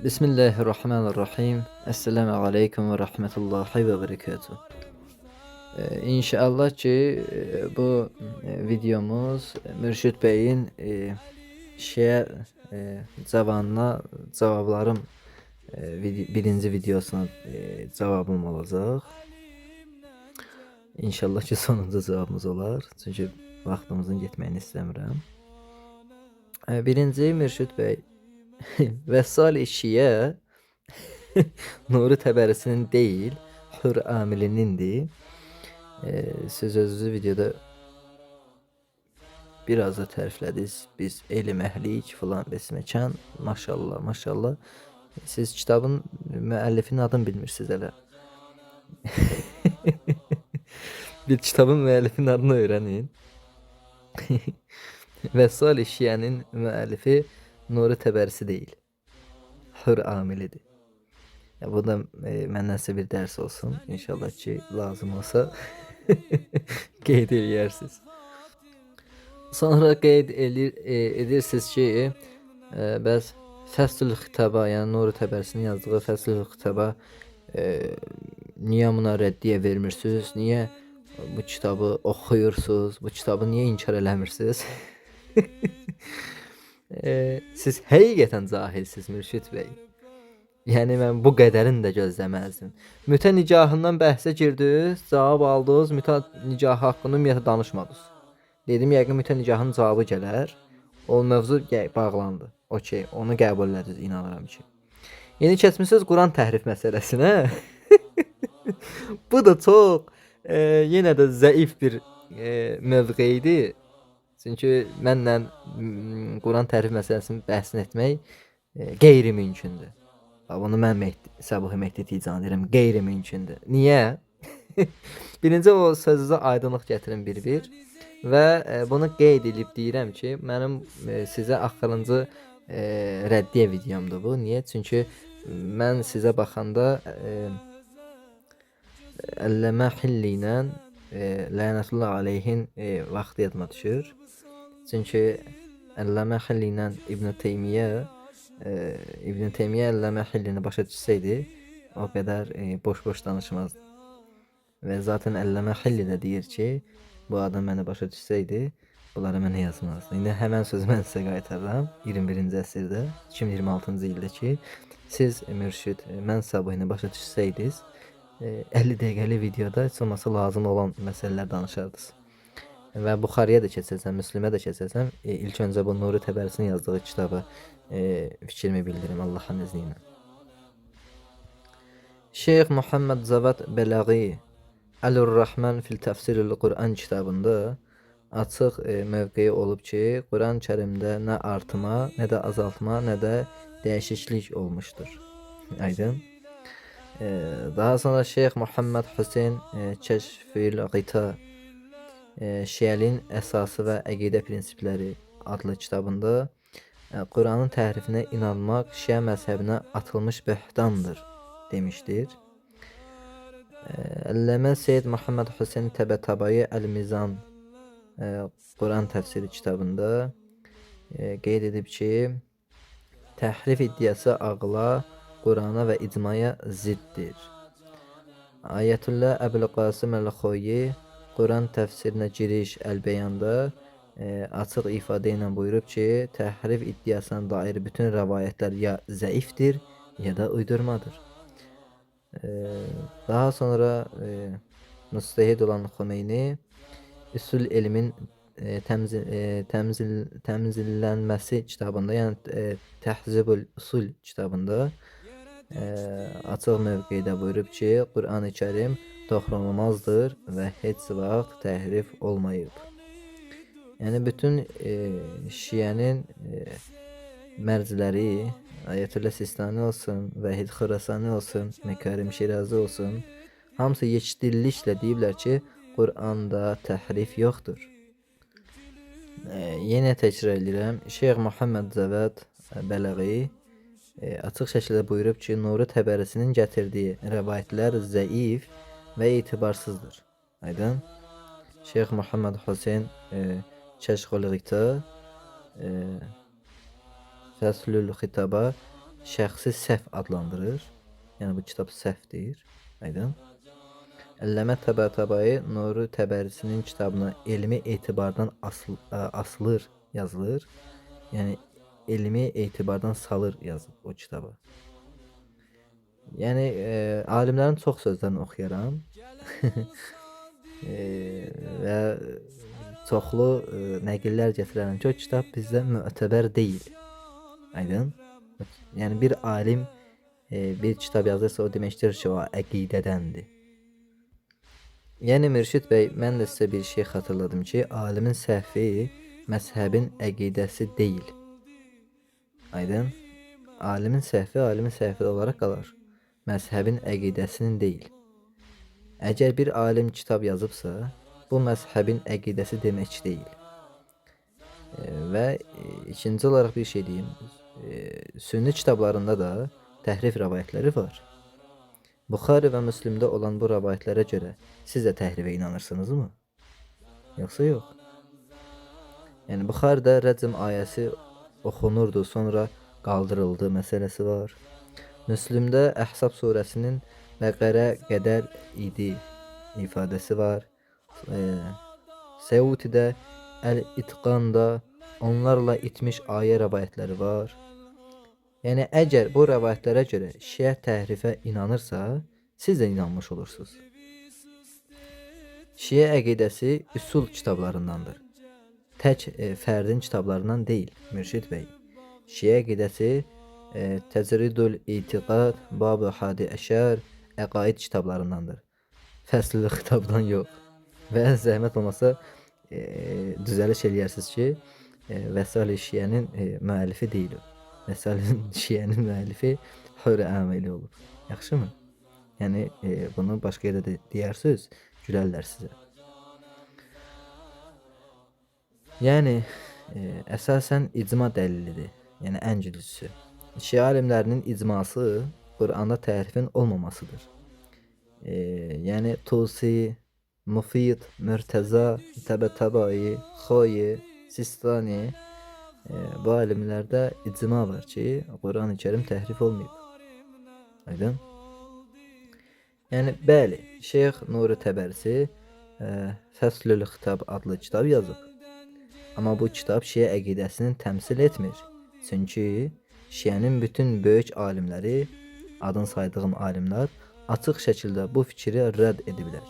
Bismillahirrahmanirrahim. Esselamu aleyküm ve rahmetullahi ve berekatuhu. İnşallah ki bu videomuz Mürşid Bey'in şeye cavanına cavablarım birinci videosuna cavabım olacak. İnşallah ki sonunda cavabımız olar. Çünkü vaxtımızın getməyini istəmirəm. Birinci Mürşid Bey Vəssal işiyə Nuri Təbərisinin değil, Hür Amilinindir. Siz özünüzü videoda biraz da təriflədiniz. Biz elm əhliyik filan besməkan. Maşallah, maşallah. Siz kitabın müəllifinin adını bilmirsiniz hələ. Bir kitabın müəllifinin adını öyrənin. Vəssal işiyənin müəllifi Nuri Təbərisi deyil, Hür Amilidir. Ya bu da məndən bir dərs olsun. İnşallah ki lazım olsa qeyd eləyərsiniz. Sonra qeyd edirsiniz ki, bəs Fəslül Xitaba, yəni Nuri Təbərisinin yazdığı Fəslül Xitaba niyə buna rəddiyə vermirsiniz? Niyə bu kitabı oxuyursunuz? Bu kitabı niyə inkar eləmirsiniz? Siz həqiqətən cahilsiniz Mürşid Bey. Yəni mən bu qədərini də gözləməzdim. Mütə nicahından bəhsə girdiniz, cavab aldınız, mütə nicahı haqqında ümumiyyətlə danışmadınız. Dedim yəqin mütə nicahının cavabı gələr. O mövzu bağlandı. Okey, onu qəbul edəcəksiniz, inanıram ki. Yeni keçmisiniz Quran təhrif məsələsinə. Bu da çox yenə də zəif bir mövqe idi. Çünki mənlə Quran təhrif məsələsini bəhs etmək qeyri-mümkündür. Bunu mən Səbuhi Mehdi Tican deyirəm, qeyri-mümkündür. Niyə? Birinci o sözünüzə aydınlıq gətirin bir-bir və bunu qeyd edib deyirəm ki, mənim sizə axırıncı rəddiyə videomdur bu. Niyə? Çünki mən sizə baxanda Əlləmə Hilli ilə lənətullah aleyhin vaxtı yadıma düşür. Çünki Əlləmə Hilli ilə İbn Teymiyyə Əlləmə Hillini başa düşsəydi, o qədər boş-boş danışmazdı. Və zaten Əlləmə Hilli də deyir ki, bu adam məni başa düşsəydi, bunları mənə yazmazdı. İndi həmən sözü mən sizə qaytarıram 21-ci əsrdə, 2026-cı ildə ki, siz Mürşid, mən Səbuhini başa düşsəydiniz, 50 dəqiqəlik videoda heç olmasa lazım olan məsələlər danışardınız. Və Buxariyə də keçəcəm, Müslimə də keçəcəm. İlk öncə bu Nuri Təbərisinin yazdığı kitabı fikrimi bildirim Allahın izni ilə. Şeyx Muhammed Cavad Bəlaği Əlur-Rahman fil Təfsirül Quran kitabında açıq mövqeyi olub ki, Quran-Kərimdə nə artıma, nə də azaltma, nə də dəyişiklik olmuşdur. Aydın. Daha sonra Şeyx Muhammed Hüseyn Kəşfül Qita Şiənin əsası və əqidə prinsipləri adlı kitabında Quranın təhrifinə inanmaq Şiə məzhəbinə atılmış böhtandır demişdir. Əlləmə Seyyid Muhammed Hüseyn Təbətabai Əl-Mizan Quran təfsiri kitabında qeyd edib ki, təhrif iddiası ağla, Qurana və icmaya ziddir. Ayətullah Əbul-Qasım Əl-Xoyi Quran təfsirinə giriş Əl-Beyanda açıq ifadə ilə buyurub ki, təhrif iddiasına dair bütün rəvayətlər ya zəifdir, ya da uydurmadır. Daha sonra müstəhid olan Xomeyni Üsul elmin təmzillənməsi kitabında, yəni Təhzibul Usul kitabında açıq mövqedə buyurub ki, Qur'an-ı Kərim toxunulmazdır və heç vaxt təhrif olmayıb. Yəni bütün Şiənin mərciləri, Ayətullah Sistani olsun, Vəhid Xurasani olsun, Mekarim Şirazi olsun, hamısı yekdilliklə deyiblər ki, Qur'anda təhrif yoxdur. Yenə təkrar edirəm, Şeyx Muhammed Cavad Bəlaği açıq şəkildə buyurub ki, Nuri Təbərisinin gətirdiyi rəvayətlər zəif və etibarsızdır. Aydın? Şeyx Muhammed Hüseyn Kəşfül Qita Fəslül Xitaba şəxsi səhv adlandırır. Yəni bu kitab səhvdir. Aydın? Əlləmə Təbatabai Nuri Təbərisinin kitabına elmi etibardan asılır yazılır. Yəni elmi etibardan salır yazıb o kitaba. Yəni alimlərin çox sözlərini oxuyaram. Və çoxlu nəqillər gətirərəm ki, o kitab bizdə mötəbər deyil. Aydın? Yəni bir alim bir kitab yazırsa o deməkdir ki, o əqidədəndir. Yəni Mürşid bəy, mən də sizə bir şey xatırladım ki, alimin səhvi məzhəbin əqidəsi deyil. Aydın? Alimin səhvi olaraq qalar. Məzhəbin əqidəsinin deyil. Əgər bir alim kitab yazıbsa, bu məzhəbin əqidəsi demək deyil. Və ikinci olaraq bir şey deyim. Sünni kitablarında da təhrif rəvayətləri var. Buxari və Müslimdə olan bu rəvayətlərə görə siz də təhrifə inanırsınızmı? Yoxsa yox? Yəni Buxaridə rəcm ayəsi oxunurdu, sonra qaldırıldı məsələsi var. Müslimdə Əhzab surəsinin Bəqərə qədər idi ifadəsi var. Səutidə Əl-İtqanda onlarla itmiş ayə rəvayətləri var. Yəni əgər bu rəvayətlərə görə Şiə təhrifə inanırsa, siz də inanmış olursunuz. Şiə əqidəsi üsul kitablarındandır. Tək fərdin kitablarından deyil, Mürşid bəy. Şiə əqidəsi Təcridül İtiqad, Bab-ı Hadi Əşər, Əqaid kitablarındandır. Fəslül Xitabdan yox. Və zəhmət olmasa düzəliş eləyərsiniz ki, Vəsal-i Şiənin müəllifi deyil o. Vəsal-i Şiənin müəllifi Hür Əməli olub. Yaxşımı? Yəni bunu başqa yerdə deyərsiniz, gülərlər sizə. Yəni əsasən icma dəlilidir. Yəni ən güclüsü. Şiə alimlərinin icması Quranda təhrifin olmamasıdır. Yəni Tusi, Mufid, Mürtəza, Təbatabai, Xoyi, Sistani, bu alimlərdə icma var ki, Quran-ı Kərim təhrif olmayıb. Aydın? Yəni bəli, Şeyx Nuri Təbərisi Fəslül Xitab adlı kitab yazıb. Amma bu kitab Şiə əqidəsini təmsil etmir. Çünki Şiənin bütün böyük alimləri, adını saydığım alimlər açıq şəkildə bu fikri rədd ediblər.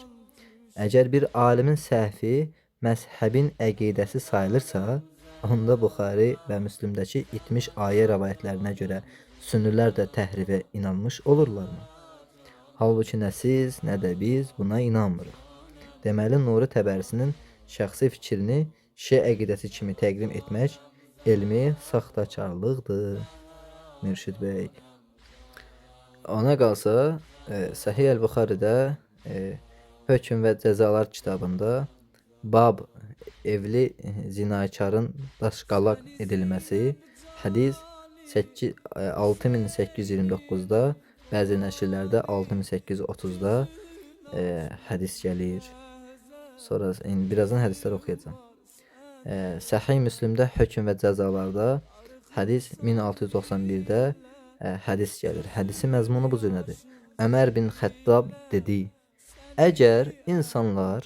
Əgər bir alimin səhvi məzhəbin əqidəsi sayılırsa, onda Buxari və Müslimdəki itmiş ayə rəvayətlərinə görə sünnilər də təhrifə inanmış olurlarmı? Halbuki nə siz, nə də biz buna inanmırıq. Deməli, Nuri Təbərisinin şəxsi fikrini Şiə əqidəsi kimi təqdim etmək elmi saxtakarlıqdır, Mürşid bəy. Ona qalsa, Səhih Əl-Buxaridə Hökm və Cəzalar kitabında Bab evli zinakarın daşqalaq edilməsi hədis 6829-da, bəzi nəşrlərdə 6830-da hədis gəlir. Sonra birazdan hədislər oxuyacağam. Səhih Müslimdə Hökm və Cəzalarda hədis 1691-də hədis gəlir. Hədisin məzmunu bu cürədir. Ömər bin Xəttab dedi: əgər insanlar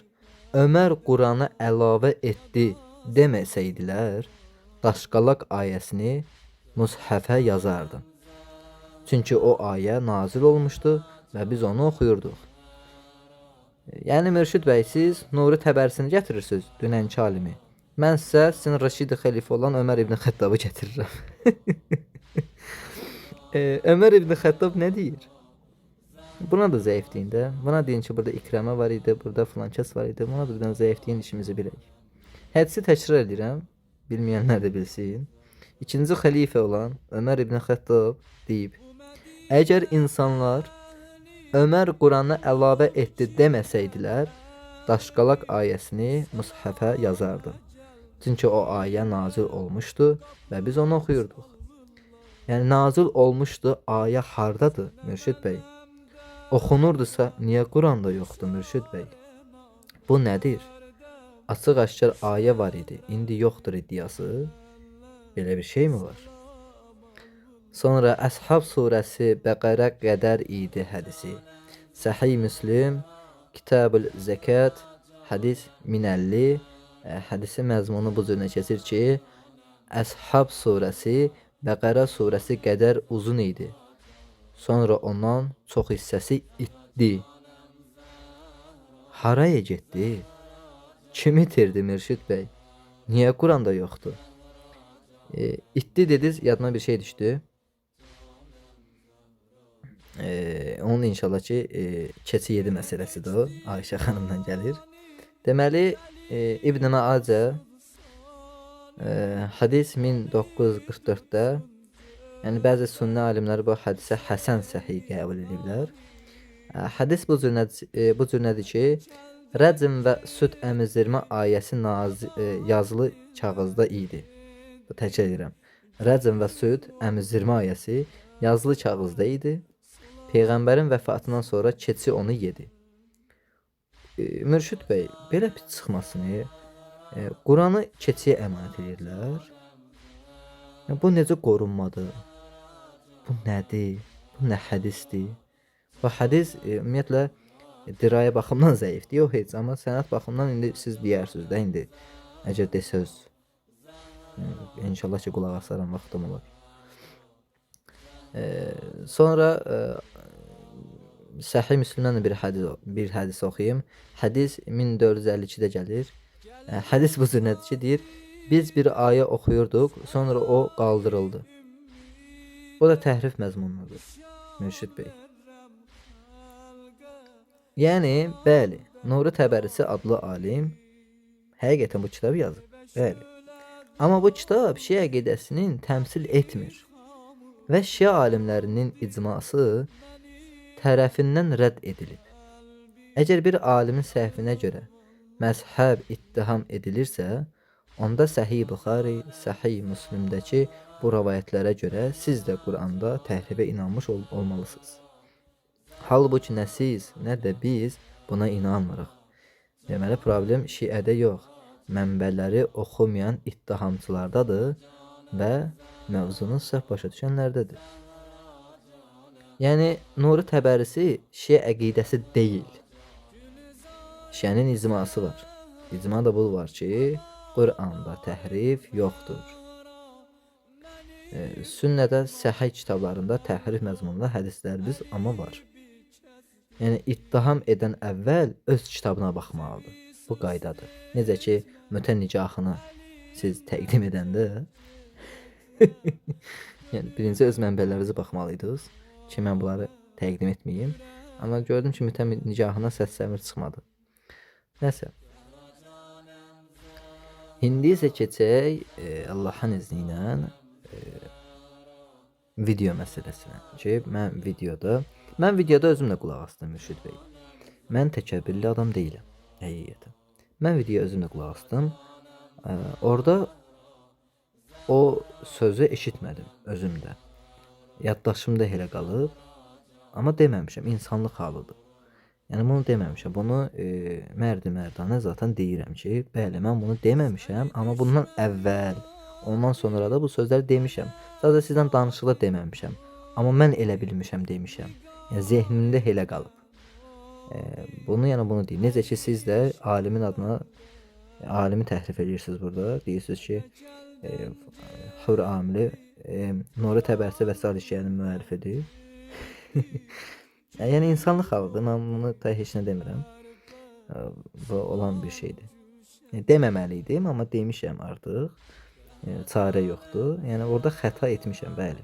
Ömər Quranı əlavə etdi deməsəydilər, daşqalaq ayəsini mushəfə yazardım. Çünki o ayə nazil olmuşdu və biz onu oxuyurduq. Yəni Mürşid bəy, siz Nuri Təbərisini gətirirsiniz, dünənki alimi. Mən sizə sizin Rəşid-i xəlifə olan Ömər ibn Xəttabı gətirirəm. Ömər ibn Xəttab nə deyir? Buna da zəif deyin də. Buna deyin ki, burada İkrəmə var idi, burada filan kəs var idi. Buna da birdən zəif deyin, işimizi bilək. Hədisi təkrar edirəm, bilməyənlər də bilsin. İkinci xəlifə olan Ömər ibn Xəttab deyib: əgər insanlar Ömər Quranı əlavə etdi deməsəydilər, daşqalaq ayəsini mushəfə yazardım. Çünki o ayə nazil olmuşdu və biz onu oxuyurduq. Yəni nazil olmuşdu, ayə hardadır, Mürşid bəy? Oxunurdusa, niyə Quranda yoxdur, Mürşid bəy? Bu nədir? Açıq-aşkar ayə var idi, indi yoxdur iddiası. Belə bir şey mi var? Sonra Əshab surəsi Bəqərə qədər idi hədisi. Səhih Müslim, Kitabul Zəkat, hədis 1050. Hədisin məzmunu bu cür keçir ki, Əshab surəsi Bəqərə surəsi qədər uzun idi. Sonra ondan çox hissəsi itdi. Haraya getdi? Kim itirdi Mürşid bəy? Niyə Quranda yoxdur? İtdi dediniz, yadıma bir şey düşdü. Onun inşallah ki keçi yedi məsələsidir o. Ayşə xanımdan gəlir. Deməli İbn Maacə hadis 1944-də, yəni bəzi sünni alimləri bu hadisə həsən səhih qəbul ediblər. Hadis bu cür nədir ki, Rəcm və süd əmizdirmə ayəsi yazılı kağızda idi. Bu təkrar edirəm. Rəcm və süd əmizdirmə ayəsi yazılı kağızda idi. Peyğəmbərin vəfatından sonra keçi onu yedi. Mürşid bəy, belə pis çıxmasını, Quranı keçiyə əmanət edirlər. Bu necə qorunmadı? Bu nədir? Bu nə hədisdir? Bu hədis ümumiyyətlə dirayə baxımdan zəifdir, yox heç, amma sənət baxımdan indi siz deyirsiniz də indi. Əgər desəz, inşallah ki qulaq asaram, vaxtım olar. Sonra Səhih Müslimdən bir hədis oxuyum. Hədis 1452-də gəlir. Hədis bu cür nədir ki, deyir, biz bir ayə oxuyurduq, sonra o qaldırıldı. Bu da təhrif məzmunludur, Mürşid bəy. Yəni, bəli, Nuri Təbərisi adlı alim həqiqətən bu kitabı yazıb. Bəli. Amma bu kitab Şiə əqidəsinin təmsil etmir və Şiə alimlərinin icması tərəfindən rədd edilib. Əgər bir alimin səhvinə görə məzhəb ittiham edilirsə, onda Səhih Buxari, Səhih Müslimdəki bu rəvayətlərə görə siz də Quranda təhrifə inanmış olmalısınız. Halbuki nə siz, nə də biz buna inanmırıq. Deməli, problem Şiədə yox, mənbələri oxumayan ittihamçılardadır və mövzunu səhv başa düşənlərdədir. Yəni, Nuri Təbərisi Şiə əqidəsi deyil. Şiənin icması var. İcma da bu var ki, Quranda təhrif yoxdur. Sünnədə səhih kitablarında təhrif məzmununda hədislərimiz amma var. Yəni, ittiham edən əvvəl öz kitabına baxmalıdır. Bu qaydadır. Necə ki, mütə nicahını siz təqdim edəndə yəni, birinci öz mənbələrinizi baxmalıydınız ki, mən bunları təqdim etməyim. Amma gördüm ki, mütə nicahına səs-səmir çıxmadı. Nəsə. İndi isə keçək Allahın izni ilə video məsələsinə ki, mən videoda özümlə qulaq asdım Mürşid bəy. Mən təkəbbürlü adam deyiləm, həqiqətən. Mən videoya özümlə qulaq asdım. Orada o sözü eşitmədim özümdə. Yaddaşımda elə qalıb, amma deməmişəm, insanlıq halıdır. Yəni bunu deməmişəm. Bunu mərd-mərdanə zaten deyirəm ki, bəli, mən bunu deməmişəm, amma bundan əvvəl, ondan sonra da bu sözləri demişəm. Sadəcə sizdən danışıqda deməmişəm. Amma mən elə bilmişəm demişəm. Yəni zehnimdə elə qalıb. Bunu deyim. Necə ki siz də alimin adına alimi təhrif edirsiniz burada. Deyirsiniz ki, Hur Amili Nuri Təbərsi və sair işlərinin müəllifidir. Yəni insanlıq halıdır. Mən bunu da heç nə demirəm. Bu olan bir şeydir. Deməməliydim, amma demişəm artıq. Çarə yoxdur. Yəni orada xəta etmişəm, bəli.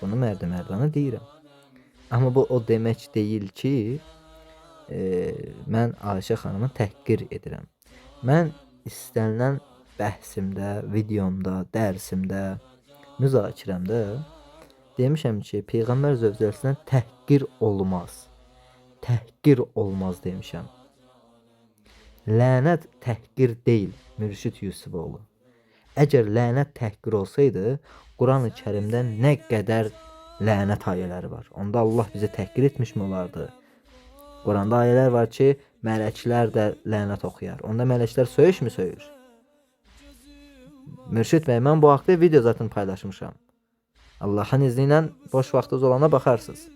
Bunu mərd-mərdana deyirəm. Amma bu o demək deyil ki, mən Ayşə xanımı təhqir edirəm. Mən istənilən bəhsimdə, videomda, dərsimdə, müzakirəmdə demişəm ki, Peyğəmbər zövcəsinə təhqir olmaz. Təhqir olmaz demişəm. Lənət təhqir deyil, Mürşid Yusufoğlu. Əgər lənət təhqir olsaydı, Quran-ı Kərimdə nə qədər lənət ayələri var. Onda Allah bizi təhqir etmiş mi olardı? Quranda ayələr var ki, mələklər də lənət oxuyar. Onda mələklər söyüş mü söyür? Mürşid bəy, mən bu haqda video zaten paylaşmışam. Allahın izni ilə boş vaxtınız olana baxarsınız.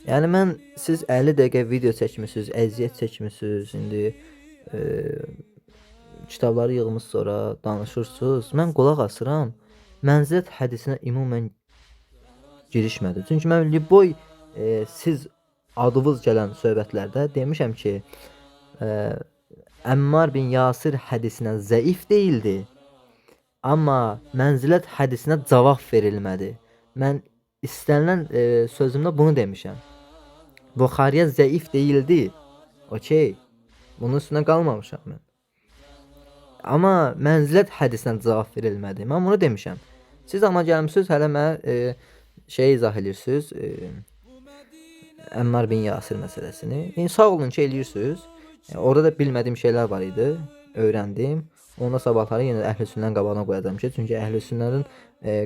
Yəni mən siz 50 dəqiqə video çəkmisiniz, əziyyət çəkmisiniz, indi e, kitabları yığmışsınız sonra danışırsınız. Mən qulaq asıram. Mənzilət hədisinə ümumən girişmədi. Çünki mən Liboy siz adınız gələn söhbətlərdə demişəm ki, e, Əmmar bin Yasir hədisinə zəif deyildi. Amma mənzilət hədisinə cavab verilmədi. Mən istənilən sözümdə bunu demişəm. Buxariyə zəif deyildi. Okey. Bunun üstünə qalmamışam mən. Amma mənzilət hədisinə cavab verilmədi. Mən bunu demişəm. Siz amma gəlmisiniz hələ mənə şey izah edirsiniz. Əmmar bin Yasir məsələsini. Sağ olun ki, eləyirsiniz. Orada da bilmədiyim şeylər var idi. Öyrəndim. Onda sabahları yenə Əhlüsünnənin qabağına qoyacağam ki, çünki Əhlüsünnənin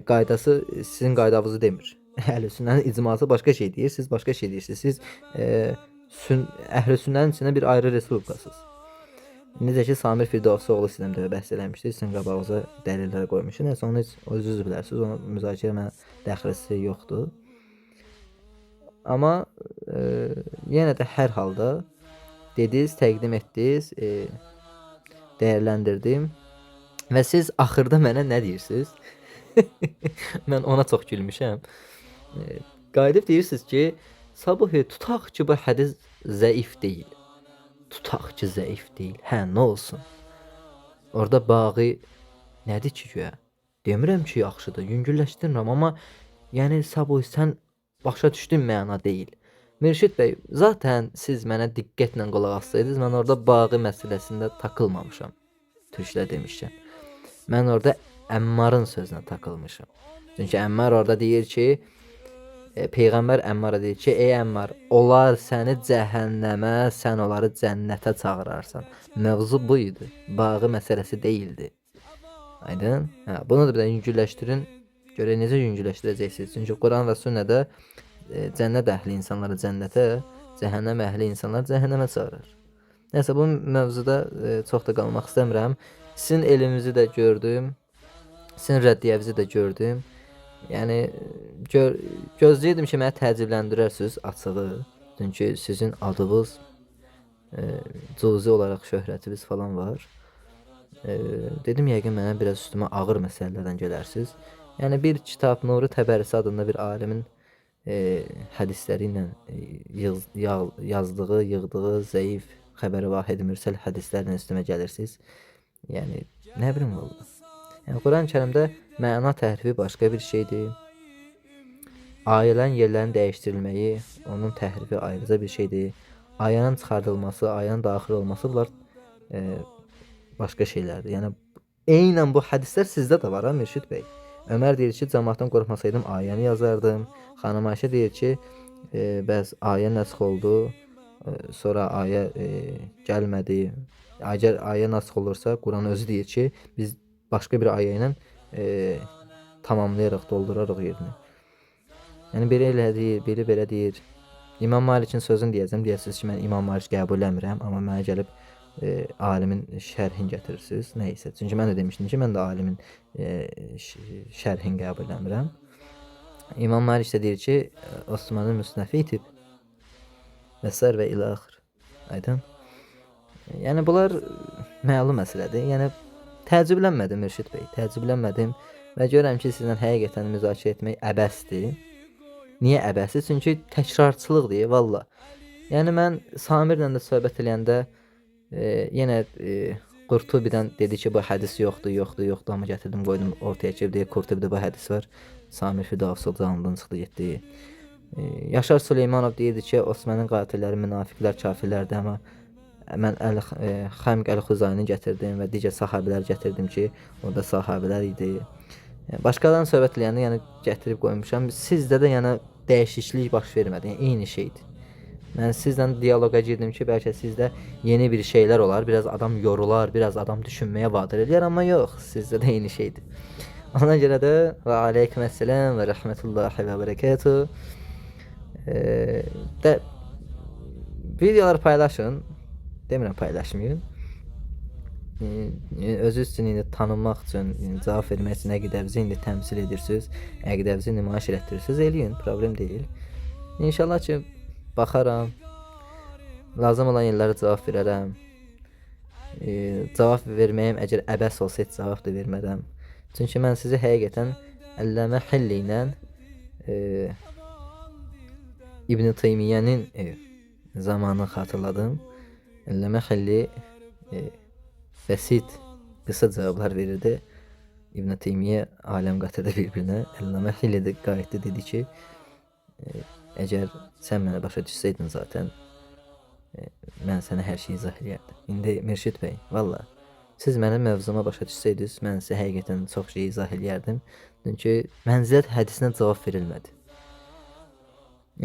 qaydası sizin qaydanızı demir. Əhlüsünnənin icması başqa şey deyir, siz başqa şey deyirsiniz. Siz Əhlüsünnənin içində bir ayrı respublikasınız. Necə ki, Samir Firdavsoğlu sizdən bəhs eləmişdi, sizin qabağınıza dəlillər qoymuşdu. Nəysə, onu heç özünüz bilərsiniz, ona müzakirə mənə dəxlisi yoxdur. Amma yenə də hər halda dediniz, təqdim etdiniz, dəyərləndirdim və siz axırda mənə nə deyirsiniz? Mən ona çox gülmüşəm. Qayıdıb deyirsiniz ki, Sabuhi, tutaq ki, bu hədis zəif deyil. Tutaq ki, zəif deyil. Hə, nə olsun? Orada bağı nədir ki, güya? Demirəm ki, yaxşıdır, yüngülləşdirmirəm, amma yəni Sabuhi, sən başa düşdün məna deyil. Mürşid bəy, zaten siz mənə diqqətlə qulaq assaydınız, mən orada bağı məsələsində takılmamışam. Türklər demişkən. Mən orada Əmmarın sözünə takılmışam. Çünki Əmmar orada deyir ki, Peyğəmbər Əmmara deyir ki, ey Əmmar, onlar səni cəhənnəmə, sən onları cənnətə çağırarsan. Mövzu bu idi. Bağı məsələsi deyildi. Aydın? Hə, bunu da bir də yüngülləşdirin. Görə necə yüngülləşdirəcəksiniz? Çünki Quran və sünnədə cənnət əhli insanları cənnətə, cəhənnəm əhli insanlar cəhənnəmə çağırır. Nəsə, bu mövzuda çox da qalmaq istəmirəm. Sizin elminizi də gördüm, sizin rəddiyənizi də gördüm. Yəni, gözləyirdim ki, mənə təəccübləndirərsiniz açığı. Çünki sizin adınız, cüzi olaraq şöhrətiniz falan var. Dedim, yəqin mənə biraz üstümə ağır məsələlərdən gələrsiniz. Yəni, bir kitab Nuri Təbərisi adında bir alimin hədisləri ilə yazdığı, yığdığı zəif xəbəri vahid mürsəl hədislərlə üstümə gəlirsiniz. Yəni, nə bilim valla. Yəni, Quran-ı Kərimdə məna təhrifi başqa bir şeydir. Ayələrin yerlərin dəyişdirilməyi, onun təhrifi ayrıca bir şeydir. Ayənin çıxardılması, ayənin daxil olması, bunlar başqa şeylərdir. Yəni, eynən bu hədislər sizdə də var, ha, Mürşid bəy. Ömər deyir ki, cəmaatdan qorxmasaydım ayəni yazardım. Xanım Ayşə deyir ki, bəs ayə nəsx oldu, sonra ayə gəlmədi. Əgər ayə nəsx olursa, Quran özü deyir ki, biz başqa bir ayə ilə tamamlayaraq, dolduraraq yerini. Yəni, biri elə deyir, biri belə deyir. İmam Malikin sözünü deyəcəm, deyəsiniz ki, mən İmam Malik qəbul eləmirəm, amma mənə gəlib alimin şərhin gətirirsiniz, nəysə. Çünki mən də demişdim ki, mən də alimin şərhin qəbul eləmirəm. İmam Malik də deyir ki, Osmanın müsnəfi itib və sər və ilə axır. Aydın? Yəni, bunlar məlum məsələdir. Yəni, təəccüblənmədim Mürşid bəy, təəccüblənmədim və görürəm ki, sizlə həqiqətən müzakirə etmək əbəsdir. Niyə əbəsdir? Çünki təkrarçılıqdır, valla. Yəni, mən Samirlə də söhbət eləyəndə yenə Qurtubidən dedi ki, bu hədis yoxdur, amma gətirdim, qoydum ortaya ki, deyir, Qurtubidə bu hədis var. Samir Firdavsoğlu canından çıxdı, getdi. Yaşar Süleymanov deyirdi ki, Osmanın qatilləri, münafiqlər, kafirlərdir, amma mən Xəmq Əl-Xuzayini gətirdim və digər sahabələr gətirdim ki, orada sahabələr idi. Başqalarına söhbət eləyəndə, yəni gətirib qoymuşam. Sizdə də yəni dəyişiklik baş vermədi, yəni eyni şeydir. Mən sizlə diyaloqa girdim ki, bəlkə sizdə yeni bir şeylər olar, biraz adam yorular, biraz adam düşünməyə vadar eləyər, amma yox, sizdə də eyni şeydir. Ona görə də və aleyküməssələm və rəhmətullahi və bərəkətuhu. Videoları paylaşın. Demirəm paylaşmayın. özü üçün indi tanınmaq üçün, cavab vermək üçün əqidənizi indi təmsil edirsiniz, əqidənizi nümayiş etdirirsiniz, eləyin, problem deyil. İnşallah ki, baxaram, lazım olan yerlərə cavab verərəm. Cavab verməyim əgər əbəs olsa heç cavab da vermərəm. Çünki mən sizi həqiqətən Əlləmə Hilli ilə İbn Teymiyyənin zamanını xatırladım. Əlləmə Hilli bəsit, qısa cavablar verirdi. İbn Teymiyyə aləm qatırdı bir-birinə. Əlləmə Hilli də qayıtdı, dedi ki, əgər sən mənə başa düşsəydin zaten, mən sənə hər şeyi izah edərdim. İndi Mürşid bəy, valla, siz mənim mövzuma başa düşsəydiniz, mən sizə həqiqətən çox şey izah edərdim. Çünki mənzilət hədisinə cavab verilmədi.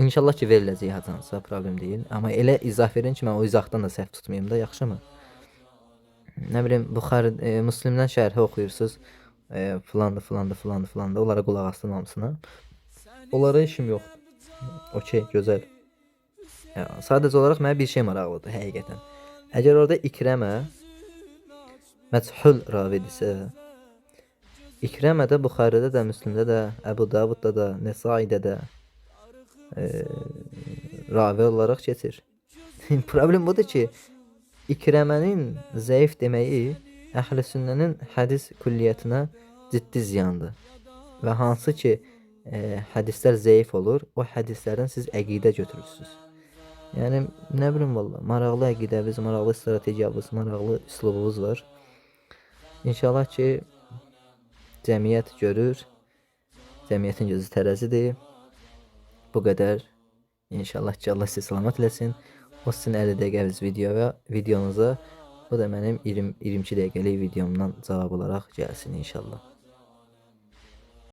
İnşallah ki, veriləcək hacansa, problem deyil. Amma elə izah verin ki, mən o izahdan da səhv tutmayayım da, yaxşımı? Nə bilim, Buxari, Müslimdən şərhi oxuyursunuz, filandı, onlara qulaq asın hamısına. Onlara işim yoxdur. Okey, gözəl. Sadəcə olaraq mənə bir şey maraqlıdır, həqiqətən. Əgər orada İkrəmə məchul ravidirsə, İkrəmə də Buxaridə də, Müslimdə də, Əbu Davudda da, Nesaidə də ravi olaraq keçir. Problem budur ki, İkrəmənin zəif deməyi Əhl-i Sünnənin hədis külliyyətinə ciddi ziyandır. Və hansı ki, hədislər zəif olur, o hədislərdən siz əqidə götürürsünüz. Yəni, nə bilim valla, maraqlı əqidəviz, maraqlı strategiyavız, maraqlı üslubumuz var. İnşallah ki, cəmiyyət görür, cəmiyyətin gözü tərəzidir. Bu qədər. İnşallah ki, Allah sizi salamat eləsin. O sizin 50 dəqiqəviz videonuza, bu da mənim 22 dəqiqəlik videomdan cavab olaraq gəlsin inşallah.